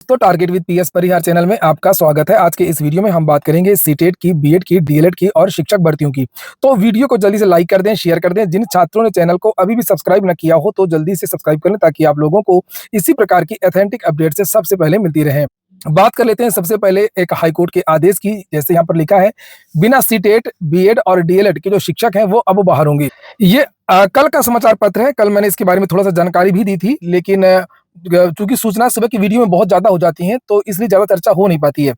तो target with PS Parihar channel में आपका स्वागत है। आज के इस वीडियो में हम बात करेंगे सीटेट की, बीएड की, डीएलएड की और शिक्षक भर्तियों की। तो वीडियो को जल्दी से लाइक कर दें, शेयर कर दें। जिन छात्रों ने चैनल को अभी भी सब्सक्राइब न किया हो तो जल्दी से सब्सक्राइब कर लें ताकि आप लोगों को इसी प्रकार की ऑथेंटिक अपडेट से सबसे पहले मिलती रहे। बात कर लेते हैं सबसे पहले एक हाईकोर्ट के आदेश की। जैसे यहाँ पर लिखा है, बिना सीटेट, बीएड और डीएलएड के जो शिक्षक हैं वो अब बाहर होंगे। ये कल का समाचार पत्र है। कल मैंने इसके बारे में थोड़ा-सा जानकारी भी दी थी, लेकिन चूँकि सूचना सुबह की वीडियो में बहुत ज़्यादा हो जाती हैं, तो इसलिए ज़्यादा चर्चा हो नहीं पाती है।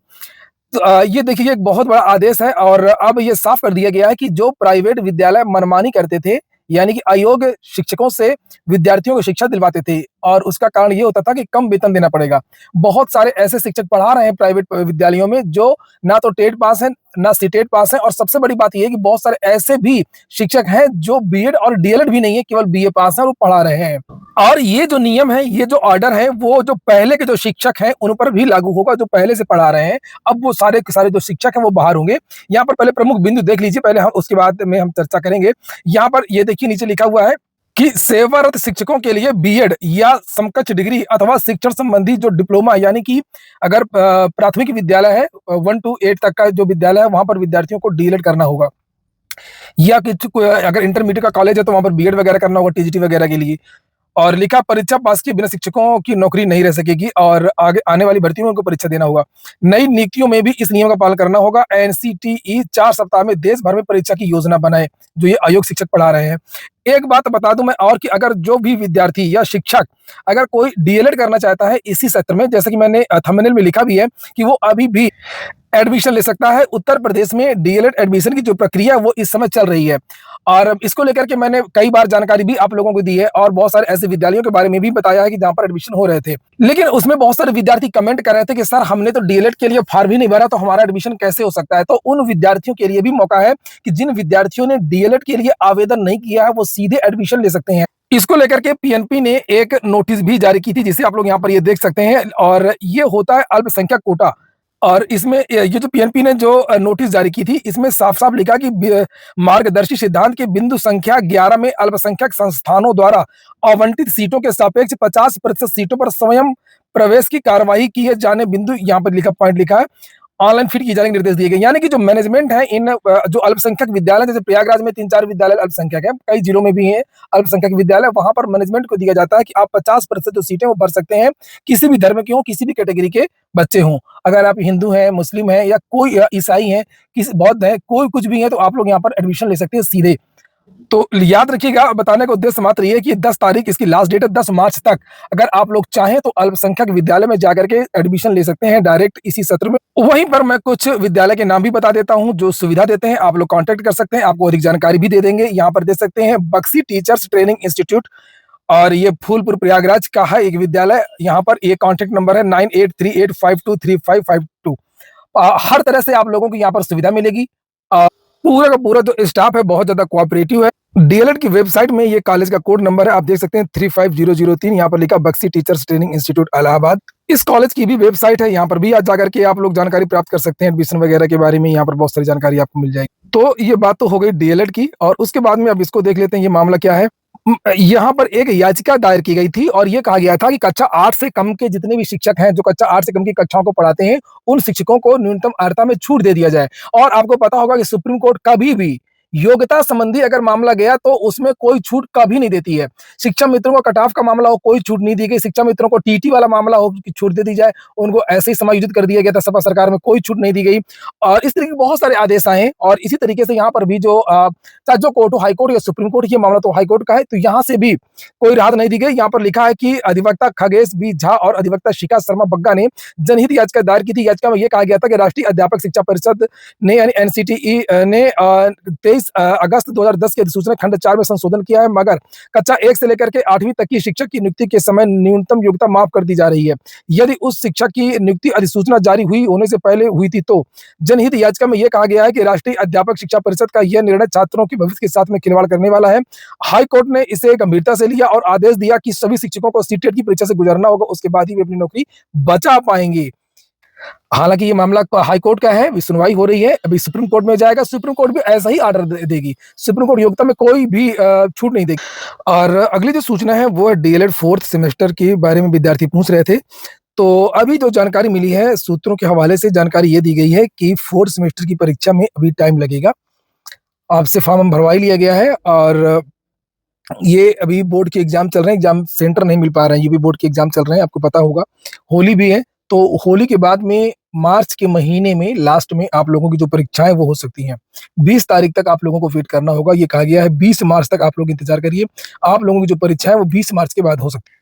तो ये देखिए, ये एक बहुत बड़ा आदेश है और अब ये साफ कर दिया गया है कि जो प्राइवेट विद्यालय मनमानी करते थे, यानी कि अयोग्य शिक्षकों से विद्यार्थियों को शिक्षा दिलवाते थे और उसका कारण ये होता था कि कम वेतन देना पड़ेगा। बहुत सारे ऐसे शिक्षक पढ़ा रहे हैं प्राइवेट विद्यालयों में जो ना तो टेट पास हैं, ना सीटेट पास हैं, और सबसे बड़ी बात ये है कि बहुत सारे ऐसे भी शिक्षक हैं जो बीएड और डीएलएड भी नहीं है, केवल बीए पास हैं और वो पढ़ा रहे हैं। और ये जो नियम है, ये जो ऑर्डर है, वो जो पहले के जो शिक्षक हैं उन पर भी लागू होगा, जो पहले से पढ़ा रहे हैं। अब वो सारे के सारे जो शिक्षक हैं वो बाहर होंगे। यहाँ पर पहले प्रमुख बिंदु देख लीजिए, पहले हम उसके बाद में हम चर्चा करेंगे। यहाँ पर ये देखिए, नीचे लिखा हुआ है कि सेवारत शिक्षकों के लिए बीएड या समकक्ष डिग्री अथवा शिक्षण संबंधी जो डिप्लोमा, यानी कि अगर प्राथमिक विद्यालय है 1 to 8 तक का जो विद्यालय है, वहां पर विद्यार्थियों को डीएलएड करना होगा, या अगर इंटरमीडिएट का कॉलेज है तो वहां पर बीएड वगैरह करना होगा टीजीटी वगैरह के लिए। और लिखा, परीक्षा पास किए बिना शिक्षकों की नौकरी नहीं रह सकेगी और आगे आने वाली भर्तियों में उनको परीक्षा देना होगा। नई नियुक्तियों में भी इस नियम का पालन करना होगा। एनसीटीई 4 सप्ताह में देश भर में परीक्षा की योजना बनाए, जो ये अयोग्य शिक्षक पढ़ा रहे हैं। एक बात बता दूं मैं और, कि अगर जो भी विद्यार्थी या शिक्षक अगर कोई डीएलएड करना चाहता है इसी सत्र में, जैसे कि मैंने थंबनेल में लिखा भी है कि वो अभी भी एडमिशन ले सकता है। उत्तर प्रदेश में डीएलएड एडमिशन की जो प्रक्रिया है वो इस समय चल रही है और इसको लेकर के मैंने कई बार जानकारी भी आप लोगों को दी है और बहुत सारे ऐसे विद्यालयों के बारे में भी बताया है कि जहां पर एडमिशन हो रहे थे। लेकिन उसमें बहुत सारे विद्यार्थी कमेंट कर रहे थे कि सर, हमने तो डीएलएड के लिए फॉर्म ही नहीं भरा, तो हमारा एडमिशन कैसे हो सकता है। तो उन विद्यार्थियों के लिए भी मौका है कि जिन विद्यार्थियों ने डीएलएड के लिए आवेदन नहीं किया है वो सीधे एडमिशन ले सकते हैं। इसको लेकर के पीएनपी ने एक नोटिस भी जारी की थी, जिसे आप लोग यहाँ पर ये देख सकते हैं, और ये होता है अल्पसंख्यक कोटा। और इसमें ये जो पीएनपी ने जो नोटिस जारी की थी, इसमें साफ-साफ लिखा कि मार्गदर्शी सिद्धांत के बिंदु संख्या 11 में अल्पसंख्यक संस्थानों द्वारा आवंटित सीटों के सापेक्ष 50% सीटों पर स्वयं प्रवेश की कार्यवाही किए जाने, बिंदु यहाँ पर लिखा, पॉइंट लिखा है, ऑनलाइन फीड किए जाने के निर्देश दिए गए। यानी कि जो मैनेजमेंट है इन जो अल्पसंख्यक विद्यालय, जैसे प्रयागराज में 3-4 विद्यालय अल्पसंख्यक है, कई जिलों में भी हैं अल्पसंख्यक विद्यालय, वहां पर मैनेजमेंट को दिया जाता है कि आप 50% जो सीटें वो भर सकते हैं, किसी भी धर्म के हों, किसी भी कैटेगरी के बच्चे हों। अगर आप हिंदू हैं, मुस्लिम हैं, या कोई ईसाई हैं, किसी बौद्ध है, कोई कुछ भी है, तो आप लोग यहाँ पर एडमिशन ले सकते हैं सीधे। तो याद रखिएगा, बताने का उद्देश्य मात्र ये है कि 10 तारीख इसकी लास्ट डेट है, 10 मार्च तक अगर आप लोग चाहें तो अल्पसंख्यक विद्यालय में जाकर के एडमिशन ले सकते हैं डायरेक्ट इसी सत्र में। वहीं पर मैं कुछ विद्यालय के नाम भी बता देता हूं जो सुविधा देते हैं, आप लोग कांटेक्ट कर सकते हैं, आपको अधिक जानकारी भी दे देंगे। यहाँ पर दे सकते हैं बक्सी टीचर्स ट्रेनिंग इंस्टीट्यूट, और ये फूलपुर प्रयागराज का है एक विद्यालय। यहाँ पर ये कॉन्टेक्ट नंबर है 9838523552। हर तरह से आप लोगों को यहाँ पर सुविधा मिलेगी। पूरा का पूरा जो स्टाफ है बहुत ज्यादा कोऑपरेटिव है। डीएलएड की वेबसाइट में ये कॉलेज का कोड नंबर है, आप देख सकते हैं 35003। यहाँ पर लिखा Bakshi teachers training institute Allahabad. इस कॉलेज की भी वेबसाइट है, यहाँ पर भी आज जाकर के आप लोग जानकारी प्राप्त कर सकते हैं एडमिशन वगैरह के बारे में। यहाँ पर बहुत सारी जानकारी आपको मिल जाएगी। तो ये बात तो हो गई डीएलएड की, और उसके बाद में अब इसको देख लेते हैं ये मामला क्या है। यहाँ पर एक याचिका दायर की गई थी और ये कहा गया था कि कक्षा 8 से कम के जितने भी शिक्षक हैं, जो कक्षा 8 से कम की कक्षाओं को पढ़ाते हैं, उन शिक्षकों को न्यूनतम अर्हता में छूट दे दिया जाए। और आपको पता होगा कि सुप्रीम कोर्ट कभी भी योग्यता संबंधी अगर मामला गया तो उसमें कोई छूट कभी नहीं देती है। शिक्षा मित्रों का कट ऑफ का मामला हो, कोई छूट नहीं दी गई। शिक्षा मित्रों को टीटी वाला मामला हो कि छूट दे दी जाए, उनको ऐसे ही समायोजित कर दिया गया था सपा सरकार में, कोई छूट नहीं दी गई। और इस तरह के बहुत सारे आदेश आए और इसी तरीके से यहाँ पर भी जो चाहे जो कोर्ट हो, हाई कोर्ट या सुप्रीम कोर्ट, ये मामला तो हाई कोर्ट का है, तो यहाँ से भी कोई राहत नहीं दी गई। यहाँ पर लिखा है कि अधिवक्ता खगेश बी झा और अधिवक्ता शिखा शर्मा बग्गा ने जनहित याचिका दायर की थी। याचिका में यह कहा गया था कि राष्ट्रीय अध्यापक शिक्षा परिषद ने, यानी एनसीटीई ने 23 अगस्त 2010 की अधिसूचना खंड 4 में संशोधन किया है, मगर कक्षा 1 से लेकर के 8वीं तक की शिक्षक की नियुक्ति के समय न्यूनतम योग्यता माफ कर दी जा रही है। यदि उस शिक्षक की नियुक्ति अधिसूचना जारी हुई होने से पहले हुई थी तो जनहित याचिका में यह कहा गया है कि राष्ट्रीय अध्यापक शिक्षा परिषद का यह निर्णय छात्रों के भविष्य के साथ में खिलवाड़ करने वाला है। हाई कोर्ट ने इसे गंभीरता से लिया और आदेश दिया कि सभी शिक्षकों को सीटेट की परीक्षा से गुजरना होगा, उसके बाद ही वे अपनी नौकरी बचा पाएंगे। हालांकि ये मामला हाई कोर्ट का है, अभी सुनवाई हो रही है, अभी सुप्रीम कोर्ट में जाएगा, सुप्रीम कोर्ट भी ऐसा ही ऑर्डर देगी। सुप्रीम कोर्ट योग्यता में कोई भी छूट नहीं देगी। और अगली जो सूचना है वो है डीएलएड 4th सेमेस्टर के बारे में विद्यार्थी पूछ रहे थे। तो अभी जो जानकारी मिली है, सूत्रों के हवाले से जानकारी ये दी गई है कि 4th सेमेस्टर की परीक्षा में अभी टाइम लगेगा। आपसे फॉर्म भरवा ही लिया गया है और ये अभी बोर्ड के एग्ज़ाम चल रहे हैं, एग्ज़ाम सेंटर नहीं मिल पा रहे हैं, यूपी बोर्ड के एग्ज़ाम चल रहे हैं, आपको पता होगा। होली भी है, तो होली के बाद में मार्च के महीने में लास्ट में आप लोगों की जो परीक्षाएँ वो हो सकती हैं। 20 तारीख तक आप लोगों को वेट करना होगा, ये कहा गया है 20 मार्च तक आप लोग इंतज़ार करिए। आप लोगों की जो परीक्षा है वो 20 मार्च के बाद हो सकती है।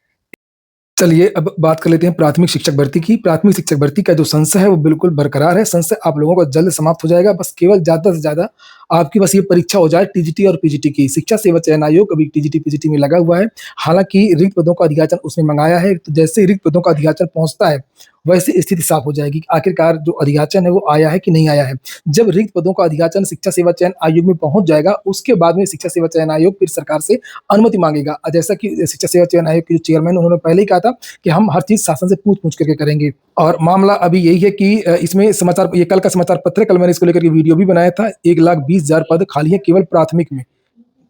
चलिए अब बात कर लेते हैं प्राथमिक शिक्षक भर्ती की। प्राथमिक शिक्षक भर्ती का जो संशय है वो बिल्कुल बरकरार है। संशय आप लोगों का जल्द समाप्त हो जाएगा। बस केवल ज़्यादा से ज़्यादा आपकी बस ये परीक्षा हो जाए टीजीटी और पीजीटी की। शिक्षा सेवा चयन आयोग अभी टीजीटी, पीजीटी में लगा हुआ है। हालाँकि रिक्त पदों का अधियाचन उसने मँगाया है, तो जैसे ही रिक्त पदों का अधियाचन पहुँचता है, वैसे स्थिति साफ हो जाएगी कि आखिरकार जो अधियाचन है वो आया है कि नहीं आया है। जब रिक्त पदों का अधियाचन शिक्षा सेवा चयन आयोग में पहुँच जाएगा, उसके बाद में शिक्षा सेवा चयन आयोग फिर सरकार से अनुमति माँगेगा। जैसा कि शिक्षा सेवा चयन आयोग के जो चेयरमैन उन्होंने पहले ही कहा था कि हम हर चीज़ शासन से पूछ-पूछ करके करेंगे। और मामला अभी यही है कि इसमें समाचार ये कल का समाचार पत्र है, कल मैंने इसको लेकर के वीडियो भी बनाया था। 1,20,000 पद खाली हैं केवल प्राथमिक में,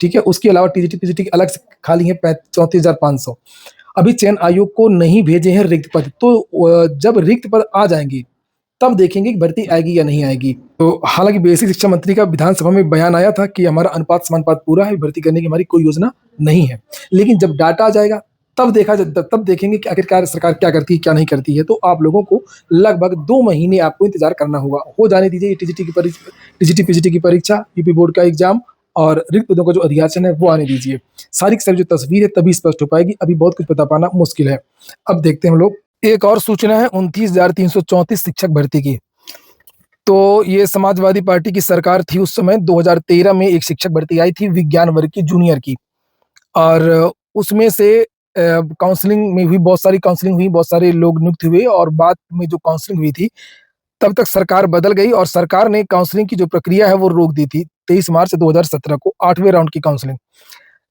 ठीक है? उसके अलावा टीजीटी, पीजीटी के अलग से खाली हैं 34,500। अभी चयन आयोग को नहीं भेजे हैं रिक्त पद, तो जब रिक्त पद आ जाएँगे, तब देखेंगे कि भर्ती आएगी या नहीं आएगी। तो हालाँकि बेसिक शिक्षा मंत्री का विधानसभा में बयान आया था कि हमारा अनुपात समानुपात पूरा है, भर्ती करने की हमारी कोई योजना नहीं है। लेकिन जब डाटा आ जाएगा, तब देखेंगे कि आखिरकार सरकार क्या करती है, क्या नहीं करती है। तो आप लोगों को लगभग 2 महीने आपको इंतज़ार करना होगा। हो जाने दीजिए ये टीजीटी, पीजीटी की परीक्षा, यूपी बोर्ड का एग्ज़ाम और रिक्त पदों का जो अधियाचन है वो आने दीजिए। सारी की सारी जो तस्वीर है तभी स्पष्ट हो पाएगी, अभी बहुत कुछ बता पाना मुश्किल है। अब देखते हैं हम लोग, एक और सूचना है 29,334 शिक्षक भर्ती की। तो ये समाजवादी पार्टी की सरकार थी उस समय, 2013 में एक शिक्षक भर्ती आई थी विज्ञान वर्ग की, जूनियर की। और उसमें से काउंसलिंग में हुई, बहुत सारी काउंसलिंग हुई, बहुत सारे लोग नियुक्त हुए और बाद में जो काउंसलिंग हुई थी, तब तक सरकार बदल गई और सरकार ने काउंसलिंग की जो प्रक्रिया है वो रोक दी थी 23 मार्च 2017 को, 8वें राउंड की काउंसलिंग।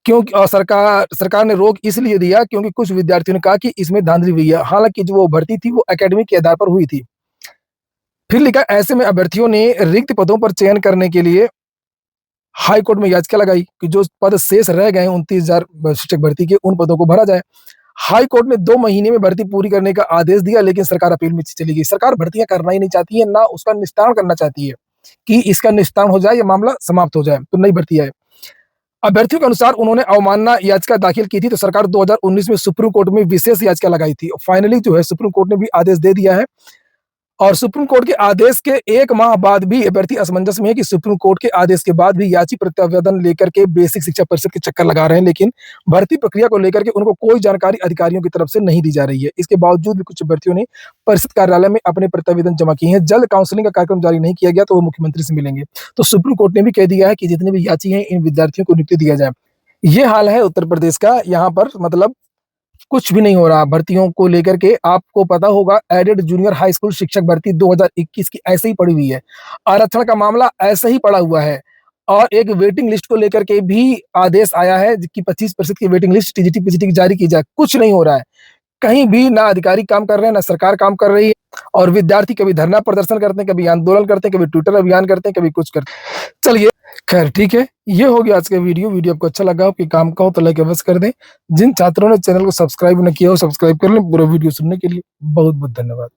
सरकार ने रोक इसलिए दिया क्योंकि कुछ विद्यार्थियों ने कहा कि इसमें धांधली हुई है। हालाँकि जो वो भर्ती थी वो एकेडमिक के आधार पर हुई थी। फिर लिखा, ऐसे में अभ्यर्थियों ने रिक्त पदों पर चयन करने के लिए हाई कोर्ट में याचिका लगाई कि जो पद शेष रह गए 29,000 शिक्षक भर्ती के, उन पदों को भरा जाए। हाई कोर्ट ने 2 महीने में भर्ती पूरी करने का आदेश दिया, लेकिन सरकार अपील में चली गई। सरकार भर्तियाँ करना ही नहीं चाहती है, ना उसका निस्तारण करना चाहती है कि इसका निस्तारण हो जाए, ये मामला समाप्त हो जाए, तो नई भर्ती आए। अभ्यर्थियों के अनुसार उन्होंने अवमानना याचिका दाखिल की थी, तो सरकार 2019 में सुप्रीम कोर्ट में विशेष याचिका लगाई थी। फाइनली जो है सुप्रीम कोर्ट ने भी आदेश दे दिया है और सुप्रीम कोर्ट के आदेश के 1 माह बाद भी अभ्यर्थी असमंजस में है कि सुप्रीम कोर्ट के आदेश के बाद भी याची प्रत्यावेदन लेकर के बेसिक शिक्षा परिषद के चक्कर लगा रहे हैं, लेकिन भर्ती प्रक्रिया को लेकर के उनको कोई जानकारी अधिकारियों की तरफ से नहीं दी जा रही है। इसके बावजूद भी कुछ अभ्यर्थियों ने परिषद कार्यालय में अपने प्रत्यावेदन जमा किए हैं। जल्द काउंसलिंग का कार्यक्रम जारी नहीं किया गया तो वो मुख्यमंत्री से मिलेंगे। तो सुप्रीम कोर्ट ने भी कह दिया है कि जितने भी याची हैं, इन विद्यार्थियों को नियुक्ति दिया जाए। ये हाल है उत्तर प्रदेश का, यहाँ पर मतलब कुछ भी नहीं हो रहा भर्तियों को लेकर के। आपको पता होगा एडेड जूनियर हाई स्कूल शिक्षक भर्ती 2021 की ऐसे ही पड़ी हुई है। आरक्षण का मामला ऐसे ही पड़ा हुआ है और एक वेटिंग लिस्ट को लेकर के भी आदेश आया है कि 25% की वेटिंग लिस्ट टीजीटी, पीजीटी की जारी की जाए। कुछ नहीं हो रहा है। कहीं भी ना अधिकारी काम कर रहे हैं, ना सरकार काम कर रही है और विद्यार्थी कभी धरना प्रदर्शन करते हैं, कभी आंदोलन करते हैं, कभी ट्विटर अभियान करते हैं, कभी कुछ करते हैं। चलिए खैर ठीक है, ये हो गया आज का वीडियो। वीडियो आपको अच्छा लगा हो, कि काम का हो तो लाइक अवश्य कर दें। जिन छात्रों ने चैनल को सब्सक्राइब नहीं किया हो, सब्सक्राइब कर लें। पूरा वीडियो सुनने के लिए बहुत-बहुत धन्यवाद।